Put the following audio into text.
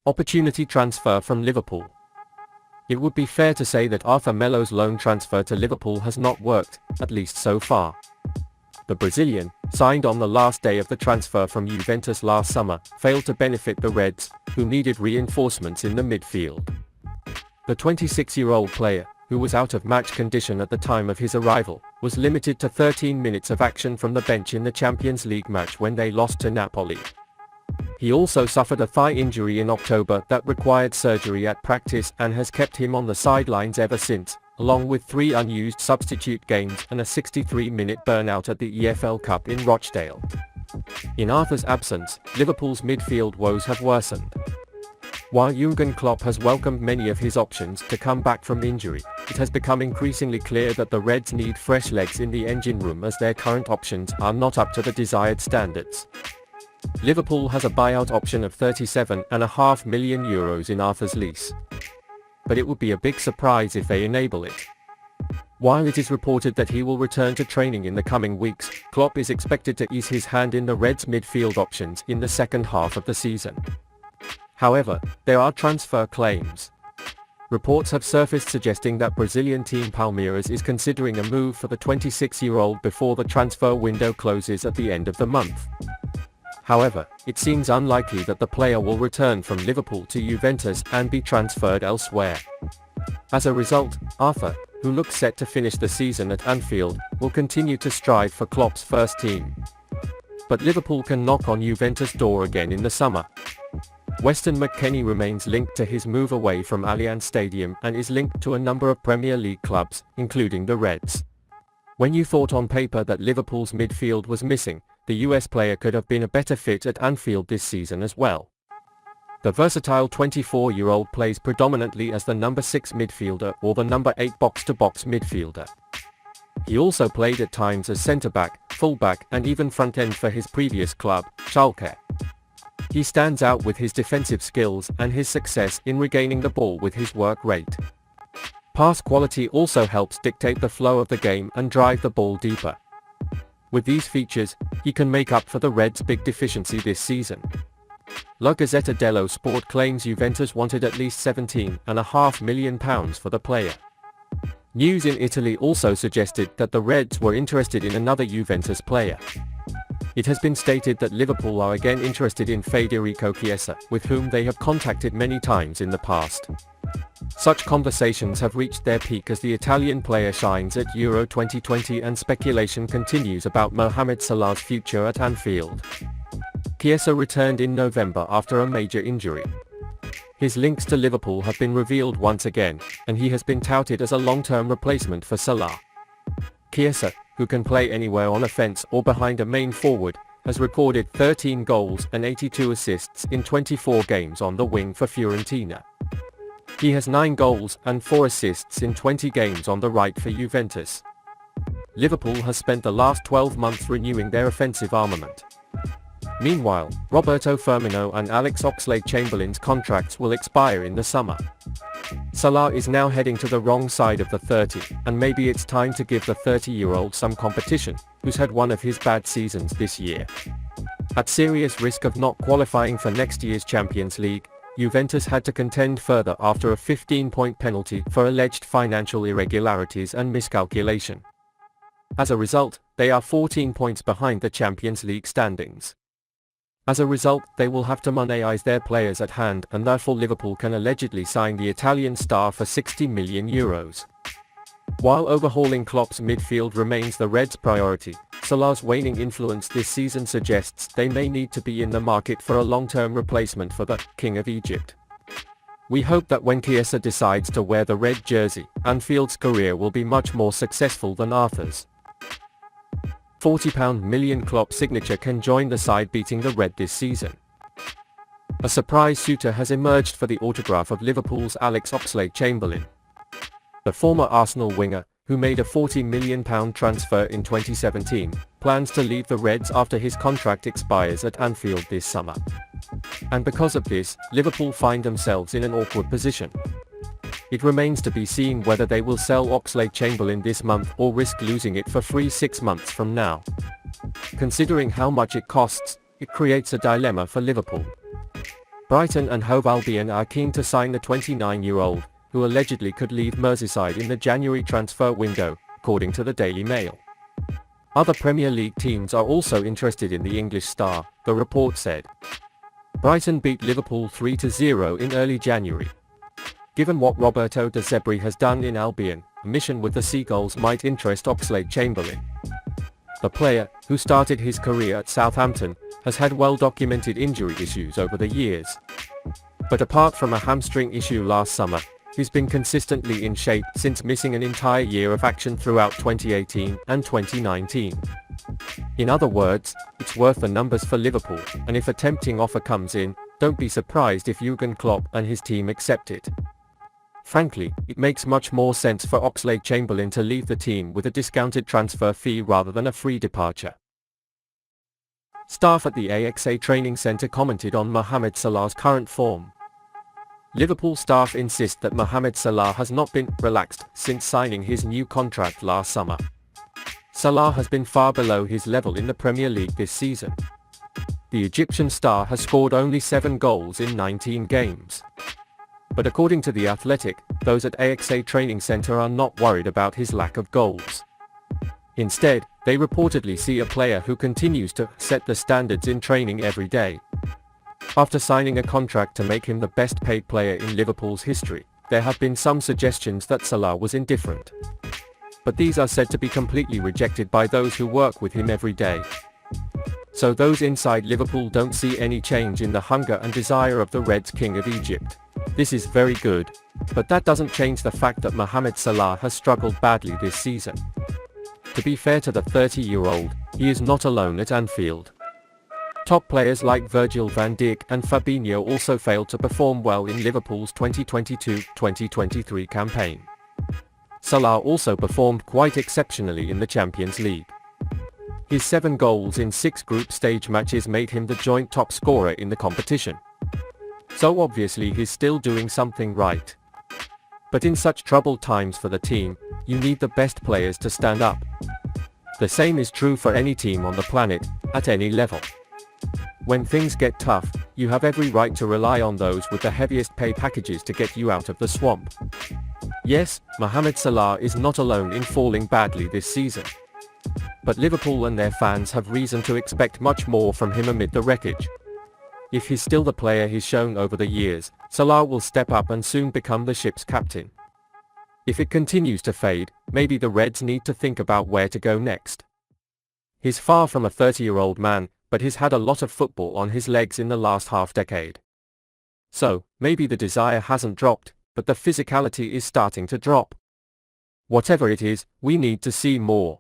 Opportunity transfer from Liverpool. It would be fair to say that Arthur Melo's loan transfer to Liverpool has not worked, at least so far. The Brazilian, signed on the last day of the transfer from Juventus last summer, failed to benefit the Reds, who needed reinforcements in the midfield. The 26-year-old player, who was out of match condition at the time of his arrival, was limited to 13 minutes of action from the bench in the Champions League match when they lost to Napoli. He also suffered a thigh injury in October that required surgery at practice and has kept him on the sidelines ever since, along with 3 unused substitute games and a 63-minute burnout at the EFL Cup in Rochdale. In Arthur's absence, Liverpool's midfield woes have worsened. While Jürgen Klopp has welcomed many of his options to come back from injury, it has become increasingly clear that the Reds need fresh legs in the engine room as their current options are not up to the desired standards. Liverpool has a buyout option of €37.5 million in Arthur's lease. But it would be a big surprise if they enable it. While it is reported that he will return to training in the coming weeks, Klopp is expected to ease his hand in the Reds' midfield options in the second half of the season. However, there are transfer claims. Reports have surfaced suggesting that Brazilian team Palmeiras is considering a move for the 26-year-old before the transfer window closes at the end of the month. However, it seems unlikely that the player will return from Liverpool to Juventus and be transferred elsewhere. As a result, Arthur, who looks set to finish the season at Anfield, will continue to strive for Klopp's first team. But Liverpool can knock on Juventus' door again in the summer. Weston McKennie remains linked to his move away from Allianz Stadium and is linked to a number of Premier League clubs, including the Reds. When you thought on paper that Liverpool's midfield was missing, the US player could have been a better fit at Anfield this season as well. The versatile 24-year-old plays predominantly as the number 6 midfielder or the number 8 box-to-box midfielder. He also played at times as centre-back, full-back and even front-end for his previous club, Schalke. He stands out with his defensive skills and his success in regaining the ball with his work rate. Pass quality also helps dictate the flow of the game and drive the ball deeper. With these features, he can make up for the Reds' big deficiency this season. La Gazzetta dello Sport claims Juventus wanted at least £17.5 million for the player. News in Italy also suggested that the Reds were interested in another Juventus player. It has been stated that Liverpool are again interested in Federico Chiesa, with whom they have contacted many times in the past. Such conversations have reached their peak as the Italian player shines at Euro 2020 and speculation continues about Mohamed Salah's future at Anfield. Chiesa returned in November after a major injury. His links to Liverpool have been revealed once again, and he has been touted as a long-term replacement for Salah. Chiesa, who can play anywhere on offense or behind a main forward, has recorded 13 goals and 82 assists in 24 games on the wing for Fiorentina. He has 9 goals and 4 assists in 20 games on the right for Juventus. Liverpool has spent the last 12 months renewing their offensive armament. Meanwhile, Roberto Firmino and Alex Oxlade-Chamberlain's contracts will expire in the summer. Salah is now heading to the wrong side of the 30, and maybe it's time to give the 30-year-old some competition, who's had one of his bad seasons this year. At serious risk of not qualifying for next year's Champions League, Juventus had to contend further after a 15-point penalty for alleged financial irregularities and miscalculation. As a result, they are 14 points behind the Champions League standings. As a result, they will have to monetize their players at hand, and therefore Liverpool can allegedly sign the Italian star for €60 million. While overhauling Klopp's midfield remains the Reds' priority, Salah's waning influence this season suggests they may need to be in the market for a long-term replacement for the King of Egypt. We hope that when Chiesa decides to wear the red jersey, Anfield's career will be much more successful than Arthur's. £40 million Klopp signature can join the side beating the Red this season. A surprise suitor has emerged for the autograph of Liverpool's Alex Oxlade-Chamberlain. The former Arsenal winger, who made a £40 million transfer in 2017, plans to leave the Reds after his contract expires at Anfield this summer. And because of this, Liverpool find themselves in an awkward position. It remains to be seen whether they will sell Oxlade-Chamberlain this month or risk losing it for free 6 months from now. Considering how much it costs, it creates a dilemma for Liverpool. Brighton and Hove Albion are keen to sign the 29-year-old, who allegedly could leave Merseyside in the January transfer window, according to the Daily Mail. Other Premier League teams are also interested in the English star, the report said. Brighton beat Liverpool 3-0 in early January. Given what Roberto De Zerbi has done in Albion, a mission with the Seagulls might interest Oxlade-Chamberlain. The player, who started his career at Southampton, has had well-documented injury issues over the years. But apart from a hamstring issue last summer, he's been consistently in shape since missing an entire year of action throughout 2018 and 2019. In other words, it's worth the numbers for Liverpool, and if a tempting offer comes in, don't be surprised if Jürgen Klopp and his team accept it. Frankly, it makes much more sense for Oxlade-Chamberlain to leave the team with a discounted transfer fee rather than a free departure. Staff at the AXA training centre commented on Mohamed Salah's current form. Liverpool staff insist that Mohamed Salah has not been relaxed since signing his new contract last summer. Salah has been far below his level in the Premier League this season. The Egyptian star has scored only 7 goals in 19 games. But according to The Athletic, those at AXA training centre are not worried about his lack of goals. Instead, they reportedly see a player who continues to set the standards in training every day. After signing a contract to make him the best paid player in Liverpool's history, there have been some suggestions that Salah was indifferent. But these are said to be completely rejected by those who work with him every day. So those inside Liverpool don't see any change in the hunger and desire of the Reds' King of Egypt. This is very good. But that doesn't change the fact that Mohamed Salah has struggled badly this season. To be fair to the 30-year-old, he is not alone at Anfield. Top players like Virgil van Dijk and Fabinho also failed to perform well in Liverpool's 2022-2023 campaign. Salah also performed quite exceptionally in the Champions League. His 7 goals in 6 group stage matches made him the joint top scorer in the competition. So obviously he's still doing something right. But in such troubled times for the team, you need the best players to stand up. The same is true for any team on the planet, at any level. When things get tough, you have every right to rely on those with the heaviest pay packages to get you out of the swamp. Yes, Mohamed Salah is not alone in falling badly this season. But Liverpool and their fans have reason to expect much more from him amid the wreckage. If he's still the player he's shown over the years, Salah will step up and soon become the ship's captain. If it continues to fade, maybe the Reds need to think about where to go next. He's far from a 30-year-old man, but he's had a lot of football on his legs in the last half-decade. So, maybe the desire hasn't dropped, but the physicality is starting to drop. Whatever it is, we need to see more.